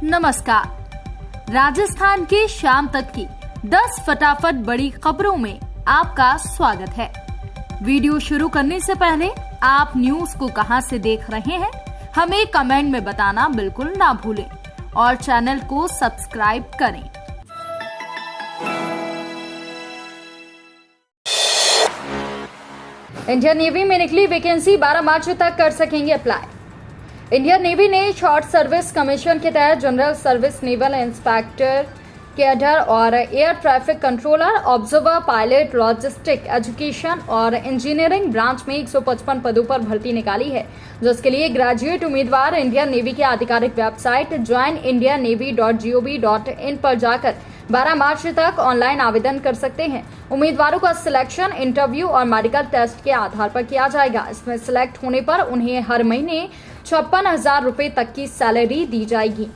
नमस्कार। राजस्थान के शाम तक की 10 फटाफट बड़ी खबरों में आपका स्वागत है। वीडियो शुरू करने से पहले आप न्यूज को कहां से देख रहे हैं हमें कमेंट में बताना बिल्कुल ना भूलें और चैनल को सब्सक्राइब करें। इंडियन नेवी में निकली वैकेंसी 12 मार्च तक कर सकेंगे अप्लाई। इंडियन नेवी ने शॉर्ट सर्विस कमीशन के तहत general service naval inspector, cadre और air traffic controller, observer, pilot, logistic, education और इंजीनियरिंग ब्रांच में 155 पदों पर भर्ती निकाली है, जिसके लिए ग्रेजुएट उम्मीदवार इंडियन नेवी की आधिकारिक वेबसाइट joinindiannavy.gov.in पर जाकर 12 मार्च तक ऑनलाइन आवेदन कर सकते हैं। उम्मीदवारों का सिलेक्शन इंटरव्यू और मेडिकल टेस्ट के आधार पर किया जाएगा। इसमें सिलेक्ट होने पर उन्हें हर महीने 56,000 रुपए तक की सैलरी दी जाएगी।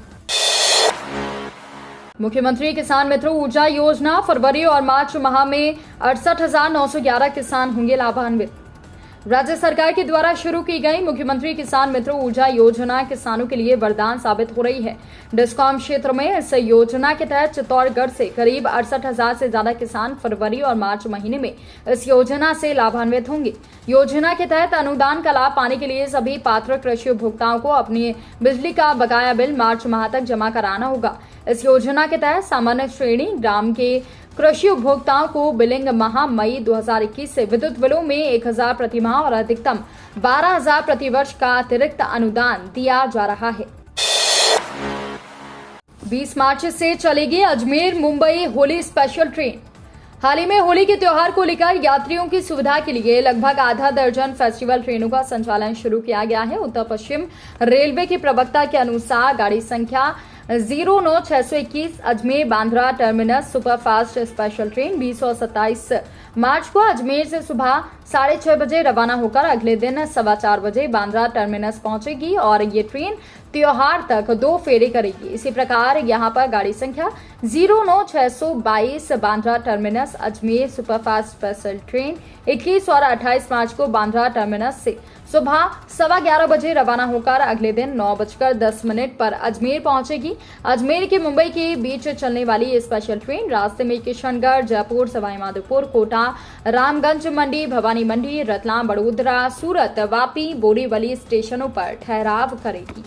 मुख्यमंत्री किसान मित्र ऊर्जा योजना, फरवरी और मार्च माह में 68,911 किसान होंगे लाभान्वित। राज्य सरकार के द्वारा शुरू की गई मुख्यमंत्री किसान मित्र ऊर्जा योजना किसानों के लिए वरदान साबित हो रही है। डिस्कॉम क्षेत्र में इस योजना के तहत चित्तौड़गढ़ से करीब 68,000 से ज्यादा किसान फरवरी और मार्च महीने में इस योजना से लाभान्वित होंगे। योजना के तहत अनुदान का लाभ पाने के लिए सभी पात्र कृषि उपभोक्ताओं को अपनी बिजली का बकाया बिल मार्च माह तक जमा कराना होगा। इस योजना के तहत सामान्य श्रेणी ग्राम के कृषि उपभोक्ताओं को बिलिंग माह मई 2021 से विद्युत बिलों में 1,000 प्रति माह और अधिकतम 12,000 प्रति वर्ष का अतिरिक्त अनुदान दिया जा रहा है। 20 मार्च से चलेगी अजमेर मुंबई होली स्पेशल ट्रेन। हाल ही में होली के त्योहार को लेकर यात्रियों की सुविधा के लिए लगभग आधा दर्जन फेस्टिवल ट्रेनों का संचालन शुरू किया गया है। उत्तर पश्चिम रेलवे के प्रवक्ता के अनुसार गाड़ी संख्या 09621 Ajmer Bandra terminus superfast special train 20 और 27 मार्च को अजमेर से सुबह 6:30 बजे रवाना होकर अगले दिन 4:15 बजे बांद्रा टर्मिनस पहुंचेगी और ये ट्रेन त्योहार तक 2 फेरे करेगी। इसी प्रकार यहां पर गाड़ी संख्या 09622 Bandra terminus Ajmer superfast special train 21 और 28 मार्च को बांद्रा टर्मिनस से सुबह 11:15 बजे रवाना होकर अगले दिन 9:10 पर अजमेर पहुंचेगी। अजमेर के मुंबई के बीच चलने वाली ये स्पेशल ट्रेन रास्ते में किशनगढ़, जयपुर, सवाईमाधोपुर, कोटा, रामगंज मंडी, भवानी मंडी, रतलाम, बड़ोदरा, सूरत, वापी, बोरीवली स्टेशनों पर ठहराव करेगी।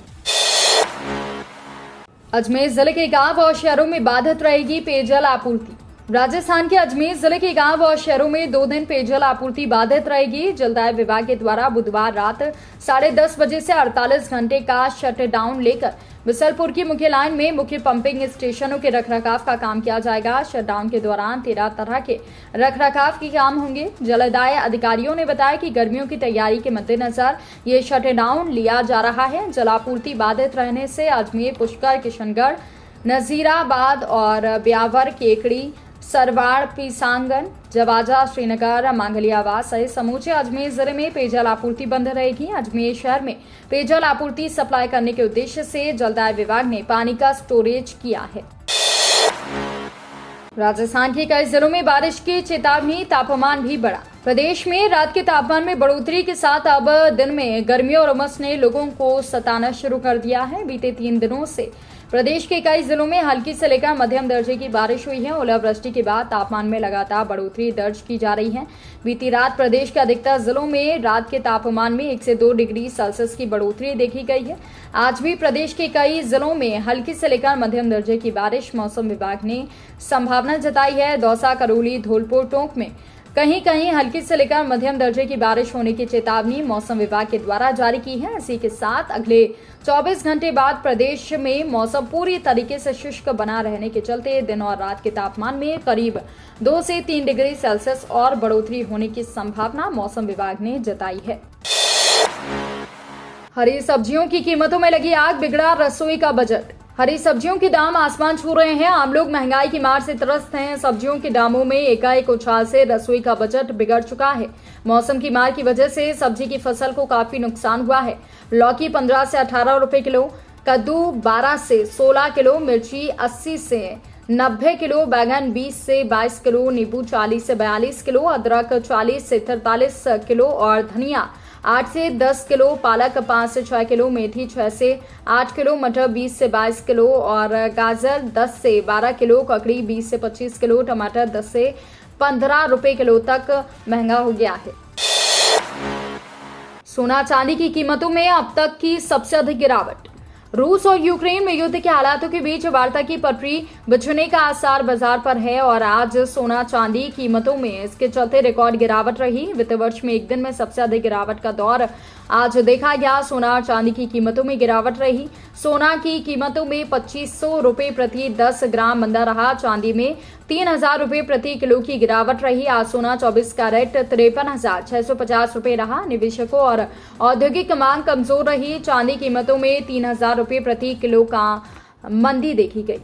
अजमेर जिले के गांव और शहरों में बाधित रहेगी पेयजल आपूर्ति। राजस्थान के अजमेर जिले के गांव और शहरों में 2 दिन पेयजल आपूर्ति बाधित रहेगी। जलदाय विभाग के द्वारा बुधवार रात 10:30 बजे से 48 घंटे का शटडाउन लेकर बिसलपुर की मुख्य लाइन में मुख्य पंपिंग स्टेशनों के रखरखाव का काम किया जाएगा। शटडाउन के दौरान 13 तरह के रखरखाव के काम होंगे। जलदाय अधिकारियों ने बताया कि गर्मियों की तैयारी के मद्देनजर ये शटडाउन लिया जा रहा है। जलापूर्ति बाधित रहने से अजमेर, पुष्कर, किशनगढ़, नजीराबाद और ब्यावर, केकड़ी, सरवाड़, पीसांगन, जवाजा, श्रीनगर, मांगलियावास सहित समूचे अजमेर जिले में पेयजल आपूर्ति बंद रहेगी। अजमेर शहर में पेयजल आपूर्ति सप्लाई करने के उद्देश्य से जलदाय विभाग ने पानी का स्टोरेज किया है। राजस्थान के कई जिलों में बारिश की चेतावनी, तापमान भी बढ़ा। प्रदेश में रात के तापमान में बढ़ोतरी के साथ अब दिन में गर्मी और उमस ने लोगों को सताना शुरू कर दिया है। बीते 3 दिनों से प्रदेश के कई जिलों में हल्की से लेकर मध्यम दर्जे की बारिश हुई है। ओलावृष्टि के बाद तापमान में लगातार बढ़ोतरी दर्ज की जा रही है। बीती रात प्रदेश के अधिकतर जिलों में रात के तापमान में 1 से 2 डिग्री सेल्सियस की बढ़ोतरी देखी गई है। आज भी प्रदेश के कई जिलों में हल्की से लेकर मध्यम दर्जे की बारिश मौसम विभाग ने संभावना जताई है। दौसा, करौली, धौलपुर, टोंक में कहीं कहीं हल्की से लेकर मध्यम दर्जे की बारिश होने की चेतावनी मौसम विभाग के द्वारा जारी की है। इसी के साथ अगले 24 घंटे बाद प्रदेश में मौसम पूरी तरीके से शुष्क बना रहने के चलते दिन और रात के तापमान में करीब 2 से 3 डिग्री सेल्सियस और बढ़ोतरी होने की संभावना मौसम विभाग ने जताई है। हरी सब्जियों की कीमतों में लगी आग, बिगड़ा रसोई का बजट। हरी सब्जियों के दाम आसमान छू रहे हैं। आम लोग महंगाई की मार से त्रस्त हैं। सब्जियों के दामों में एकाएक उछाल से रसोई का बजट बिगड़ चुका है। मौसम की मार की वजह से सब्जी की फसल को काफी नुकसान हुआ है। लौकी 15 से 18 रुपए किलो, कद्दू 12 से 16 किलो, मिर्ची 80 से 90 किलो, बैगन 20 से 22 किलो, नींबू 40 से 42 किलो, अदरक 40 से 43 किलो और धनिया 8 से 10 किलो, पालक 5 से 6 किलो, मेथी 6 से 8 किलो, मटर 20 से 22 किलो और गाजर 10 से 12 किलो, ककड़ी 20 से 25 किलो, टमाटर 10 से 15 रुपए किलो तक महंगा हो गया है। सोना चांदी की कीमतों में अब तक की सबसे अधिक गिरावट। रूस और यूक्रेन में युद्ध के हालातों के बीच वार्ता की पटरी बिछने का आसार बाजार पर है और आज सोना चांदी कीमतों में इसके चलते रिकॉर्ड गिरावट रही। वित्त वर्ष में एक दिन में सबसे अधिक गिरावट का दौर आज देखा गया। सोना और चांदी की कीमतों में गिरावट रही। सोना की कीमतों में 2500 रुपए प्रति 10 ग्राम मंदा रहा। चांदी में 3000 रुपए प्रति किलो की गिरावट रही। आज सोना 24 कैरेट 53,650 रुपए रहा। निवेशकों और औद्योगिक मांग कमजोर रही। चांदी कीमतों में 3000 रुपए प्रति किलो का मंदी देखी गई।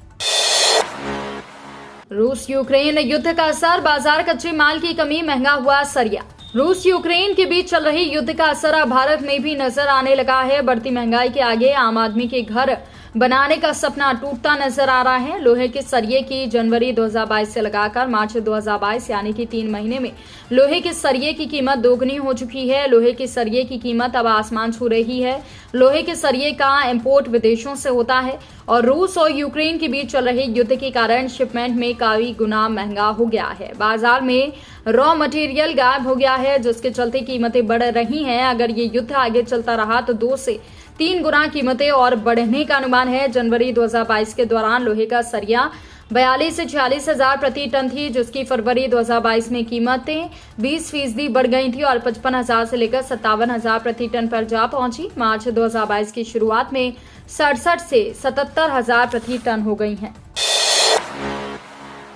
रूस यूक्रेन युद्ध का असर, बाजार कच्चे माल की कमी, महंगा हुआ सरिया। रूस यूक्रेन के बीच चल रही युद्ध का असर अब भारत में भी नजर आने लगा है। बढ़ती महंगाई के आगे आम आदमी के घर बनाने का सपना टूटता नजर आ रहा है। लोहे के सरिये की जनवरी 2022 से लगाकर मार्च 2022 यानी कि 3 महीने में लोहे के सरिये की कीमत दोगुनी हो चुकी है। लोहे के सरिये की कीमत अब आसमान छू रही है। लोहे के सरिये का इंपोर्ट विदेशों से होता है और रूस और यूक्रेन के बीच चल रहे युद्ध के कारण शिपमेंट में कई गुना महंगा हो गया है। बाजार में रॉ मटेरियल गायब हो गया है, जिसके चलते कीमतें बढ़ रही हैं। अगर ये युद्ध आगे चलता रहा तो 2 से 3 गुना कीमतें और बढ़ने का अनुमान है। जनवरी 2022 के दौरान लोहे का सरिया 42 से 46 हजार प्रति टन थी, जिसकी फरवरी 2022 में कीमतें 20% बढ़ गई थी और 55 हजार से लेकर 57 हजार प्रति टन पर जा पहुंची। मार्च 2022 की शुरुआत में 67 से 77 हजार प्रति टन हो गई हैं।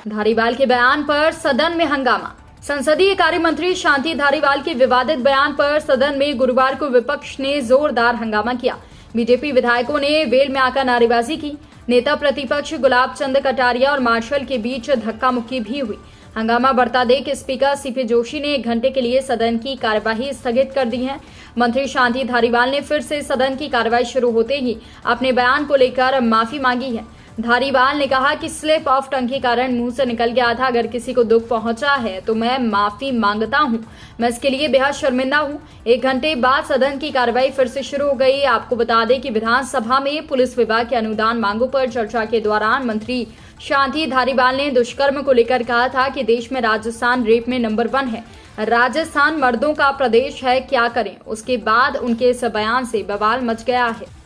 धारीवाल के बयान पर सदन में हंगामा। संसदीय कार्य मंत्री शांति धारीवाल के विवादित बयान पर सदन में गुरुवार को विपक्ष ने जोरदार हंगामा किया। बीजेपी विधायकों ने वेल में आकर नारेबाजी की। नेता प्रतिपक्ष गुलाब चंद कटारिया और मार्शल के बीच धक्का मुक्की भी हुई। हंगामा बढ़ता देख स्पीकर सीपी जोशी ने 1 घंटे के लिए सदन की कार्यवाही स्थगित कर दी है। मंत्री शांति धारीवाल ने फिर से सदन की कार्यवाही शुरू होते ही अपने बयान को लेकर माफी मांगी है। धारीवाल ने कहा कि स्लिप ऑफ टंग के कारण मुंह से निकल गया था। अगर किसी को दुख पहुंचा है तो मैं माफी मांगता हूं। मैं इसके लिए बेहद शर्मिंदा हूं। 1 घंटे बाद सदन की कार्रवाई फिर से शुरू हो गई। आपको बता दें कि विधानसभा में पुलिस विभाग के अनुदान मांगों पर चर्चा के दौरान मंत्री शांति धारीवाल ने दुष्कर्म को लेकर कहा था कि देश में राजस्थान रेप में नंबर 1 है। राजस्थान मर्दों का प्रदेश है, क्या करें। उसके बाद उनके इस बयान से बवाल मच गया है।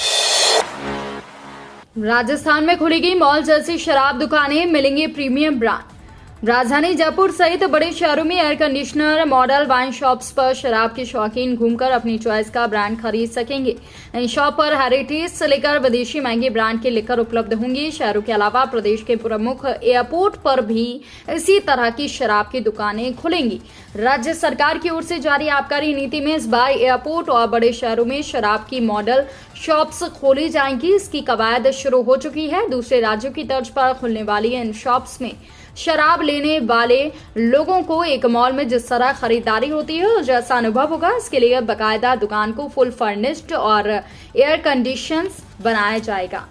राजस्थान में खुलेगी मॉल जैसी शराब दुकानें, मिलेंगे प्रीमियम ब्रांड। राजधानी जयपुर सहित बड़े शहरों में air conditioner model wine shops पर शराब के शौकीन घूमकर अपनी चॉइस का ब्रांड खरीद सकेंगे। इन शॉप पर हेरिटेज से लेकर विदेशी महंगे ब्रांड के लिकर उपलब्ध होंगी। शहरों के अलावा प्रदेश के प्रमुख एयरपोर्ट पर भी इसी तरह की शराब की दुकानें खुलेंगी। राज्य सरकार की ओर से जारी आबकारी नीति में इस बार एयरपोर्ट और बड़े शहरों में शराब की मॉडल शॉप्स खोली जाएंगी। इसकी कवायद शुरू हो चुकी है। दूसरे राज्यों की तर्ज पर खुलने वाली इन शॉप्स में शराब लेने वाले लोगों को एक मॉल में जिस तरह खरीदारी होती है उस जैसा अनुभव होगा। इसके लिए बाकायदा दुकान को फुल फर्निश्ड और एयर कंडीशंस बनाया जाएगा।